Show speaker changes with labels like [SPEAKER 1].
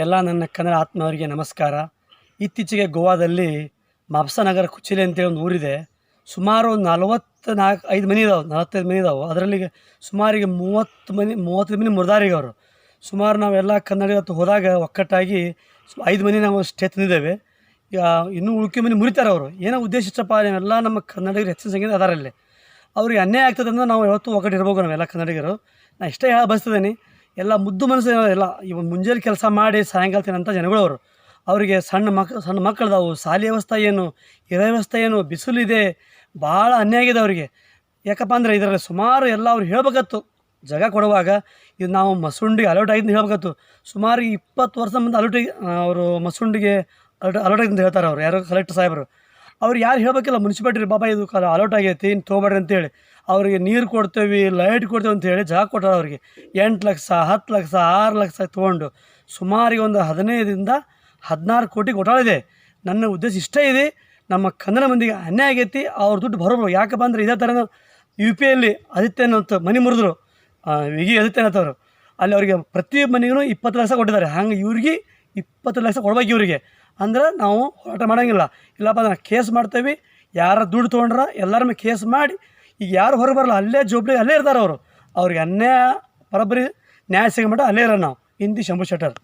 [SPEAKER 1] ಎಲ್ಲ ನನ್ನ ಕನ್ನಡ ಆತ್ಮವರಿಗೆ ನಮಸ್ಕಾರ. ಇತ್ತೀಚೆಗೆ ಗೋವಾದಲ್ಲಿ ಮಾಪ್ಸಾನಗರ ಕುಚಿಲೆ ಅಂತೇಳಿ ಒಂದು ಊರಿದೆ. ಸುಮಾರು 45 ಮನೆ ಇದಾವೆ. ಅದರಲ್ಲಿ ಸುಮಾರಿಗೆ 30 ಮನೆ ಮುರಿದಾರಿಗೆ ಅವರು. ಸುಮಾರು ನಾವೆಲ್ಲ ಕನ್ನಡಿಗರು ಹೋದಾಗ ಒಕ್ಕಟ್ಟಾಗಿ 5 ಮನೆ ನಾವು ಸ್ಟೇ ತಂದಿದ್ದೇವೆ. ಈಗ ಇನ್ನೂ ಉಳ್ಕೆ ಮನೆ ಮುರಿತಾರೆ ಅವರು. ಏನೋ ಉದ್ದೇಶ ಇಷ್ಟಪ್ಪ, ನಾವೆಲ್ಲ ನಮ್ಮ ಕನ್ನಡಿಗರು ಹೆಚ್ಚಿನ ಸಂಖ್ಯೆ ಅದರಲ್ಲಿ ಅವ್ರಿಗೆ ಅನ್ಯಾಯ ಆಗ್ತದೆ ಅಂದ್ರೆ ನಾವು ಯಾವತ್ತೂ ಒಗ್ಗಟ್ಟಿರ್ಬೇಕು. ನಾವೆಲ್ಲ ಕನ್ನಡಿಗರು. ನಾನು ಇಷ್ಟೇ ಹೇಳ ಬಯಸ್ತದೇನೆ, ಎಲ್ಲ ಮುದ್ದು ಮನಸ್ಸು ಎಲ್ಲ ಇವಾಗ ಮುಂಜಾನೆ ಕೆಲಸ ಮಾಡಿ ಸಾಯಂಕಾಲ ತಿನ್ನೋಂಥ ಜನಗಳು ಅವರು. ಅವರಿಗೆ ಸಣ್ಣ ಮಕ್ಕಳದಾವು, ಶಾಲೆ ವ್ಯವಸ್ಥೆ ಏನು, ಇರೋ ವ್ಯವಸ್ಥೆ ಏನು, ಬಿಸಿಲಿದೆ, ಭಾಳ ಅನ್ಯಾಯ ಆಗಿದೆ ಅವರಿಗೆ. ಯಾಕಪ್ಪ ಅಂದರೆ ಇದರಲ್ಲಿ ಸುಮಾರು ಎಲ್ಲ ಅವ್ರು ಹೇಳ್ಬೇಕತ್ತು. ಜಾಗ ಕೊಡುವಾಗ ಇದು ನಾವು ಮಸೂಂಡಿಗೆ ಅಲೌಟ್ ಆಗಿದ್ದು ಹೇಳ್ಬೇಕತ್ತು. ಸುಮಾರು 20 ವರ್ಷ ಮುಂದೆ ಅವರು ಮಸೂಂಡಿಗೆ ಅಲೌಟ್ ಆಗಿದ್ದು ಹೇಳ್ತಾರೆ ಅವರು, ಯಾರೋ ಕಲೆಕ್ಟರ್ ಸಾಹೇಬರು. ಅವ್ರು ಯಾರು ಹೇಳಬೇಕಿಲ್ಲ, ಮುನ್ಸಿಪಾಲ್ಟಿ ಬಾಬಾ ಇದು ಅಲೌಟ್ ಆಗೈತಿ, ಇನ್ನು ತೊಗೊಬೇಡ್ರಿ ಅಂತೇಳಿ. ಅವರಿಗೆ ನೀರು ಕೊಡ್ತೇವೆ, ಲೈಟ್ ಕೊಡ್ತೇವೆ ಅಂತೇಳಿ ಜಾಗ ಕೊಟ್ಟಾರೆ ಅವ್ರಿಗೆ. 8 ಲಕ್ಷ 10 ಲಕ್ಷ 6 ಲಕ್ಷ ತೊಗೊಂಡು ಸುಮಾರಿಗೆ ಒಂದು 15ರಿಂದ 16 ಕೋಟಿ ಕೊಟ್ಟಾಳಿದೆ. ನನ್ನ ಉದ್ದೇಶ ಇಷ್ಟೇ ಇದೆ, ನಮ್ಮ ಕನ್ನಡ ಮಂದಿಗೆ ಅನ್ಯಾಯ ಆಗೈತಿ, ಅವ್ರ ದುಡ್ಡು ಬರೋರು. ಯಾಕಪ್ಪ ಅಂದರೆ ಇದೇ ಥರ UP ಯಲ್ಲಿ ಆದಿತ್ಯನಂತ ಮನೆ ಮುರಿದ್ರು, ವಿಗಿ ಆದಿತ್ಯನಾಥವ್ರು. ಅಲ್ಲಿ ಅವರಿಗೆ ಪ್ರತಿ ಮನೆಗೂ 20 ಲಕ್ಷ ಕೊಟ್ಟಿದ್ದಾರೆ. ಹಂಗೆ ಇವ್ರಿಗೆ 20 ಲಕ್ಷ ಕೊಡ್ಬೇಕು ಇವರಿಗೆ. ಅಂದ್ರೆ ನಾವು ಹೋರಾಟ ಮಾಡೋಂಗಿಲ್ಲ. ಇಲ್ಲಪ್ಪ ನಾನು ಕೇಸ್ ಮಾಡ್ತೇವೆ, ಯಾರ ದುಡ್ಡು ತೊಗೊಂಡ್ರೆ ಎಲ್ಲರ ಮೇಲೆ ಕೇಸ್ ಮಾಡಿ, ಈಗ ಯಾರು ಹೊರಗೆ ಬರಲ್ಲ, ಅಲ್ಲೇ ಜೋಬ್ಳಿಗೆ ಅಲ್ಲೇ ಇರ್ತಾರೆ ಅವರು. ಅವ್ರಿಗೆ ಅನ್ಯಾಯ ಬರೋಬ್ಬರಿ ನ್ಯಾಯ ಸಿಗೋ ಮಟ್ಟ ಅಲ್ಲೇ ಇರೋರು ನಾವು. ಇಂತಿ ಶಂಭು ಶೆಟ್ಟರ್.